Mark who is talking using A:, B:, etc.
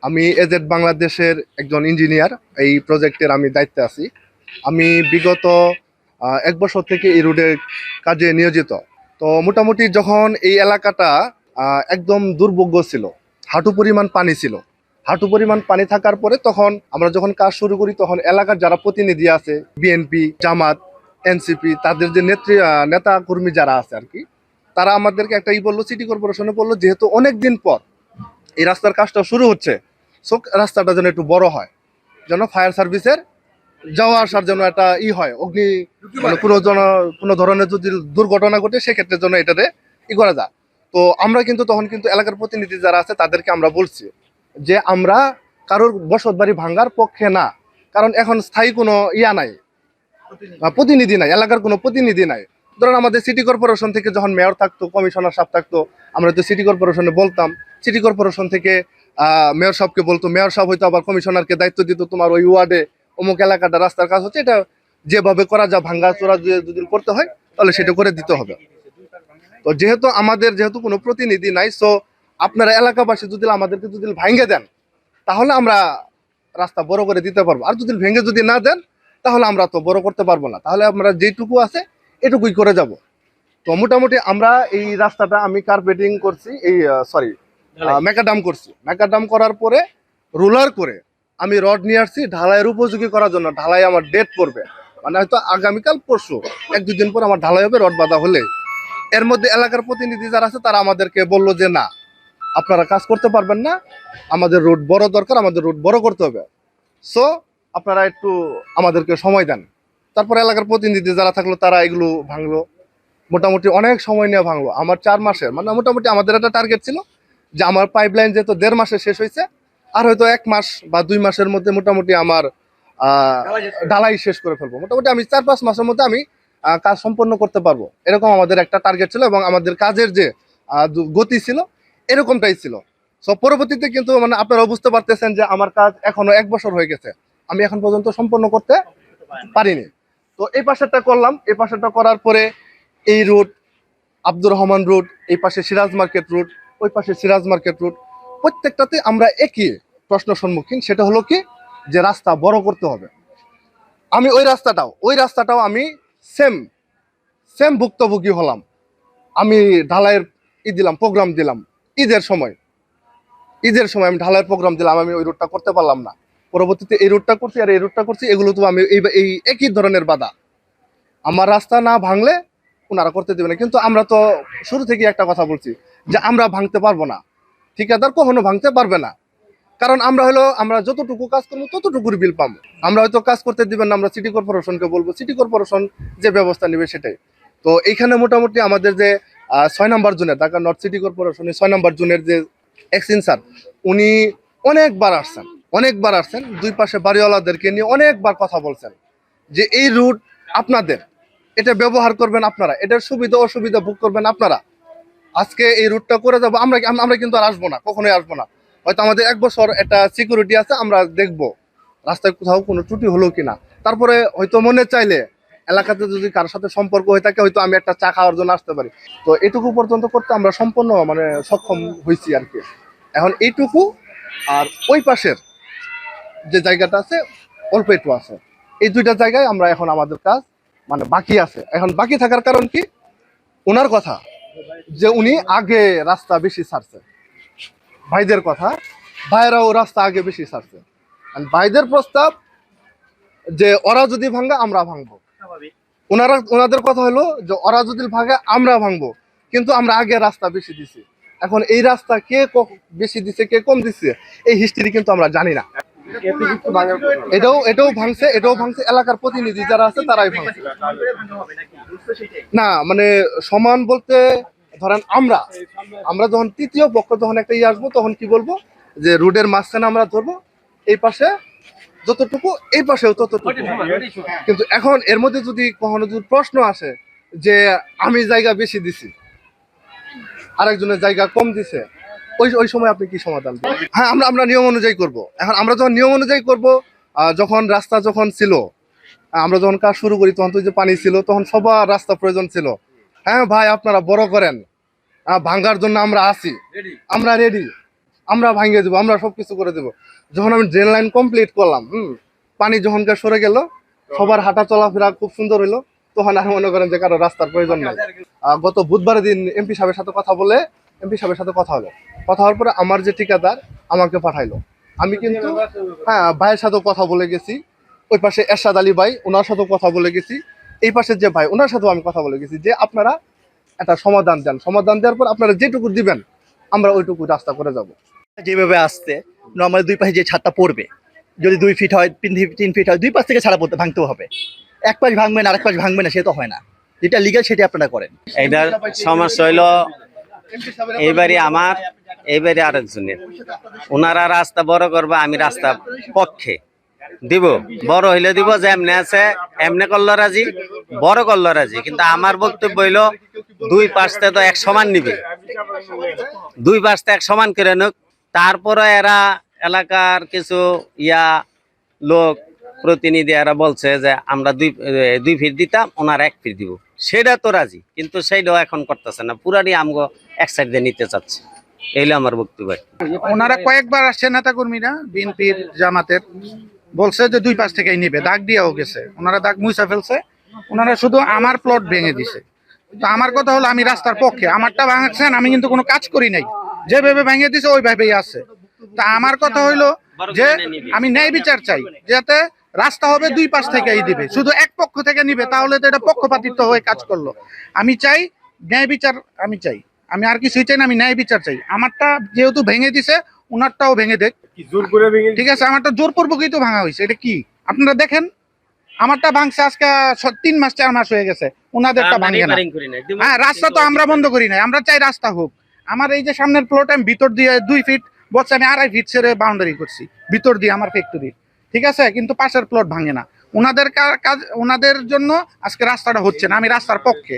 A: আমি এজেড বাংলাদেশের একজন ইঞ্জিনিয়ার। এই প্রজেক্টের আমি দায়িত্বে আছি। আমি বিগত 1 বছর থেকে এই রোডের কাজে নিয়োজিত। তো মোটামুটি যখন এই এলাকাটা একদম দুর্ভোগ্য ছিল, হাঁটু পরিমাণ পানি ছিল। হাঁটু পরিমাণ পানি থাকার পরে তখন আমরা যখন কাজ শুরু করি, তখন এলাকার যারা প্রতিনিধি আছে, বিএনপি, জামাত, এনসিপি, তাদের যে নেতা কর্মী যারা আছে আর কি, তারা আমাদেরকে একটা বললো, সিটি কর্পোরেশনে বললো, যেহেতু অনেক দিন পর এই রাস্তার কাজটা শুরু হচ্ছে, সো রাস্তাটা যেন একটু বড় হয়, যেন ফায়ার সার্ভিসের যাওয়া আসার জন্য একটা হয়, অগ্নি মানে কোনো ধরনের যদি দুর্ঘটনা ঘটে সেক্ষেত্রে জন্য এটাতে করা যায়। তো আমরা কিন্তু তখন কিন্তু এলাকার প্রতিনিধি যারা আছে তাদেরকে আমরা বলছি যে আমরা কারোর বসত বাড়ি ভাঙ্গার পক্ষে না, কারণ এখন স্থায়ী কোনো নাই, প্রতিনিধি নাই, এলাকার কোনো প্রতিনিধি নাই। ধরেন আমাদের সিটি কর্পোরেশন থেকে যখন মেয়র থাকতো, কমিশনার সাহেব থাকতো, আমরা তো সিটি কর্পোরেশনে বলতাম, সিটি কর্পোরেশন থেকে মেয়র সাহেবকে বলতো, মেয়র সাহেব হয়তো আবার কমিশনারকে দায়িত্ব দিত, তোমার ওই ওয়ার্ডে অমুক এলাকাটা রাস্তার কাজ হচ্ছে, এটা যেভাবে করা যায়, ভাঙ্গা চোরা যদি করতে হয় তাহলে সেটা করে দিতে হবে। তো যেহেতু কোনো প্রতিনিধি নাই, সো আপনারা এলাকাবাসী যদি আমাদেরকে যদি ভাঙ্গে দেন তাহলে আমরা রাস্তা বড় করে দিতে পারবো, আর যদি ভেঙে যদি না দেন তাহলে আমরা তো বড় করতে পারবো না, তাহলে আমরা যেটুকু আছে এটুকুই করে যাব। তো মোটামুটি আমরা এই রাস্তাটা আমি কার্পেটিং করছি, ম্যাকাডাম করছি। ম্যাকাডাম করার পরে রোলার করে আমি রড নিয়ে আসছি ঢালাইয়ের উপযোগী করার জন্য। ঢালাই আমার ডেট পড়বে, মানে হয়তো আগামীকাল পরশু 1-2 দিন পর আমার ঢালাই হবে, রড বাঁধা হলে। এর মধ্যে এলাকার প্রতিনিধি যারা আছে তারা আমাদেরকে বললো যে না, আপনারা কাজ করতে পারবেন না, আমাদের রোড বড় দরকার, আমাদের রোড বড় করতে হবে, সো আপনারা একটু আমাদেরকে সময় দেন। তারপর এলাকার প্রতিনিধি যারা থাকলো তারা এগুলো ভাঙলো, মোটামুটি অনেক সময় নিয়ে ভাঙলো। আমার 4 মাসের, মানে মোটামুটি আমাদের একটা টার্গেট ছিল যে আমার পাইপলাইন যেহেতু 1.5 মাসে শেষ হয়েছে, আর হয়তো 1 মাস বা 2 মাসের মধ্যে মোটামুটি আমার ঢালাই শেষ করে ফেলবো। মোটামুটি আমি 4-5 মাসের মধ্যে আমি কাজ সম্পন্ন করতে পারবো, এরকম আমাদের একটা টার্গেট ছিল, এবং আমাদের কাজের যে গতি ছিল এরকমটাই ছিল। সো পরবর্তীতে কিন্তু মানে আপনারা বুঝতে পারতেছেন যে আমার কাজ এখনো 1 বছর হয়ে গেছে, আমি এখন পর্যন্ত সম্পন্ন করতে পারিনি। তো এই পাশেরটা করলাম, এই পাশেরটা করার পরে এই রুট আব্দুর রহমান রুট, এই পাশে সিরাজ মার্কেট রুট, ওই পাশে সিরাজ মার্কেট রুট, প্রত্যেকটাতে আমরা একই প্রশ্ন সম্মুখীন, সেটা হলো কি যে রাস্তা বড় করতে হবে। আমি ওই রাস্তাটাও আমি সেম সেম ভুক্তভোগী হলাম। আমি ঢালাইয়ের দিলাম, প্রোগ্রাম দিলাম, ঈদের সময় আমি ঢালাইয়ের প্রোগ্রাম দিলাম, আমি ওই রুটটা করতে পারলাম না। পরবর্তীতে এই রুটটা করছি আর এই রুটটা করছি, এগুলো তো আমি এই একই ধরনের বাধা। আমার রাস্তা না ভাঙলে ওনারা করতে দেবে না। কিন্তু আমরা তো শুরু থেকে একটা কথা বলছি যে আমরা ভাঙতে পারবো না, ঠিকাদার কখনো ভাঙতে পারবে না, কারণ আমরা যতটুকু কাজ করবো ততটুকুর বিল পাবো। আমরা হয়তো কাজ করতে দিবেন না, আমরা সিটি কর্পোরেশনকে বলবো, সিটি কর্পোরেশন যে ব্যবস্থা নেবে সেটাই। তো এইখানে মোটামুটি আমাদের যে 6 নম্বর জোনের, ঢাকা নর্থ সিটি কর্পোরেশনের 6 নম্বর জোনের যে এক্সিন স্যার, উনি অনেকবার আসছেন, দুই পাশে বাড়িওয়ালাদেরকে নিয়ে অনেকবার কথা বলছেন যে এই রুট আপনাদের, এটা ব্যবহার করবেন আপনারা, এটার সুবিধা অসুবিধা ভোগ করবেন আপনারা। আজকে এই রুটটা করে যাবো, আমরা কিন্তু আর আসবো না, কখনোই আসবো না। হয়তো আমাদের 1 বছর একটা সিকিউরিটি আছে, আমরা দেখবো রাস্তায় কোথাও কোনো ত্রুটি হলো কিনা। তারপরে হয়তো মনে চাইলে এলাকাতে যদি কারোর সাথে সম্পর্ক হয়ে থাকে, হয়তো আমি একটা চা খাওয়ার জন্য আসতে পারি। তো এটুকু পর্যন্ত করতে আমরা সম্পূর্ণ মানে সক্ষম হয়েছি আর কি। এখন এইটুকু, আর ওই পাশের যে জায়গাটা আছে অল্প একটু আছে, এই দুইটা জায়গায় আমরা এখন আমাদের কাজ মানে বাকি আছে। এখন বাকি থাকার কারণ কি, ওনার কথা যে উনি আগে রাস্তা বেশি ছাড়ছে, ভাইদের কথা, ভাইরাও রাস্তা আগে বেশি ছাড়ছে। ভাইদের প্রস্তাব যে ওরা যদি ভাঙে আমরা ভাঙবো, ওনাদের কথা হলো যে ওরা যদি ভাঙে আমরা ভাঙবো, কিন্তু আমরা আগে রাস্তা বেশি দিছি। এখন এই রাস্তা কে বেশি দিছে কে কম দিচ্ছে এই হিস্ট্রি কিন্তু আমরা জানি না। এটাও ভাঙছে এলাকার প্রতিনিধি যারা আছে তারাই ভাঙছে। না মানে সমান বলতে ধরেন আমরা যখন তৃতীয় পক্ষ যখন একটা আসবো, তখন কি বলবো যে রোডের মাঝখানে আমরা ধরবো, এই পাশে যতটুকু এই পাশেও ততটুকু। কিন্তু এখন এর মধ্যে যদি কখনো যদি প্রশ্ন আসে যে আমি জায়গা বেশি দিছি, আরেকজনের জায়গা কম দিছে, ওই সময় আপনি কি সমাধান? হ্যাঁ, আমরা নিয়ম অনুযায়ী করব। এখন আমরা যখন নিয়ম অনুযায়ী করব, যখন রাস্তা যখন ছিল, আমরা যখন কাজ শুরু করি তখন তো যে পানি ছিল, তখন সবার রাস্তা প্রয়োজন ছিল। হ্যাঁ ভাই, আপনারা বড় করেন, ভাঙ্গার জন্য আমরা আছি, আমরা রেডি, আমরা ভাঙিয়ে দেবো, আমরা সবকিছু করে দেবো। যখন আমি ড্রেন লাইন কমপ্লিট করলাম, পানি যখনকার সরে গেল, সবার হাঁটা চলাফেরা খুব সুন্দর হইলো, তখন আর মনে করেন যে কারো রাস্তার প্রয়োজন নাই। গত বুধবারের দিন এমপি সাহেবের সাথে কথা হলো, কথা হওয়ার পরে আমার যে ঠিকাদার আমাকে পাঠাইলো। আমি কিন্তু হ্যাঁ ভাইয়ের সাথেও কথা বলে গেছি, ওই পাশে এরশাদ আলী ভাই ওনার সাথেও কথা বলে গেছি, এই পাশে যে ভাই ওনার সাথেও আমি কথা বলে গেছি যে আপনারা একটা সমাধান দেন, সমাধান দেওয়ার পর আপনারা যেটুকু দিবেন আমরা ওইটুকু রাস্তা করে যাব।
B: যেভাবে আসছে নর্মালি দুই পাশে যে ছাদটা পড়বে, যদি 2 ফিট হয় 3 ফিট হয়, দুই পাশ থেকে ছাড়া ভাঙতেও হবে। এক পাশ ভাঙবে না আরেক পাশ ভাঙবে না, সে তো হয় না। যেটা লিগ্যাল সেটা আপনারা করেন।
C: এটার সমস্যা হইলো এইবারই আমার, এইবারই আরেকজনের। ওনারা রাস্তা বড় করবে, আমি রাস্তা পক্ষে দিব, বড় হইলে দিব, যে এমনি আছে এমনি করলো রাজি, বড় করলো রাজি। কিন্তু আমার বক্তব্য হইলো দুই পাশে তো এক সমান নিবে, দুই পাশে এক সমান করে নিক। তারপরে এরা এলাকার কিছু লোক প্রতিনিধি এরা বলছে যে আমরা 2 ফিট দিতাম, ওনার 1 ফিট দিব, সেটা তো রাজি, কিন্তু সেইটাও এখন করতেছে না, পুরানি আমগো এক সাইড দিয়ে নিতে চাচ্ছে। এইলো আমার বক্তব্য।
D: ওনারা কয়েকবার আসছে নেতা কর্মীরা বিএনপির জামাতের, বলছে যে দুই পাশ থেকেই নিবে, দাগ দিয়েও গেছে, ওনারা দাগ মুছে ফেলছে। ওনারা শুধু আমার প্লট ভেঙে দিছে। তো আমার কথা হলো আমি রাস্তার পক্ষে, আমারটা ভাঙছেন, আমি কিন্তু কোনো কাজ করি নাই, যেভাবে ভেঙে দিছে ওইভাবেই আছে। তা আমার কথা হইলো যে আমি ন্যায় বিচার চাই, যাতে রাস্তা হবে দুই পাশ থেকেই দিবে, শুধু এক পক্ষ থেকে নিবে তাহলে তো এটা পক্ষপাতিত্ব হয়ে কাজ করলো। আমি চাই ন্যায় বিচার, আমি চাই, আমি আর কিছুই চাই না, আমি ন্যায় বিচার চাই। আমারটা যেহেতু ভেঙে দিছে, ওনারটাও ভেঙে দেখ, ঠিক আছে? আমারটা জোরপূর্বকই তো ভাঙা হয়েছে, এটা কি আপনারা দেখেন। আমারটা ভাঙছে আজকে 3 মাস 4 মাস হয়ে গেছে, ওনাদেরটা ভাঙে না। হ্যাঁ, রাস্তা তো আমরা বন্ধ করি নাই, আমরা চাই রাস্তা হোক। আমার এই যে সামনের প্লট আমি ভিতর দিয়ে 2 ফিট বলছে, আমি 2.5 ফিট ছেড়ে বাউন্ডারি করছি ভিতর দিয়ে আমার ফ্যাক্টরি, ঠিক আছে? কিন্তু পাশের প্লট ভাঙে না। ওনাদের কাজ, ওনাদের জন্য আজকে রাস্তাটা হচ্ছে না, আমি রাস্তার পক্ষে।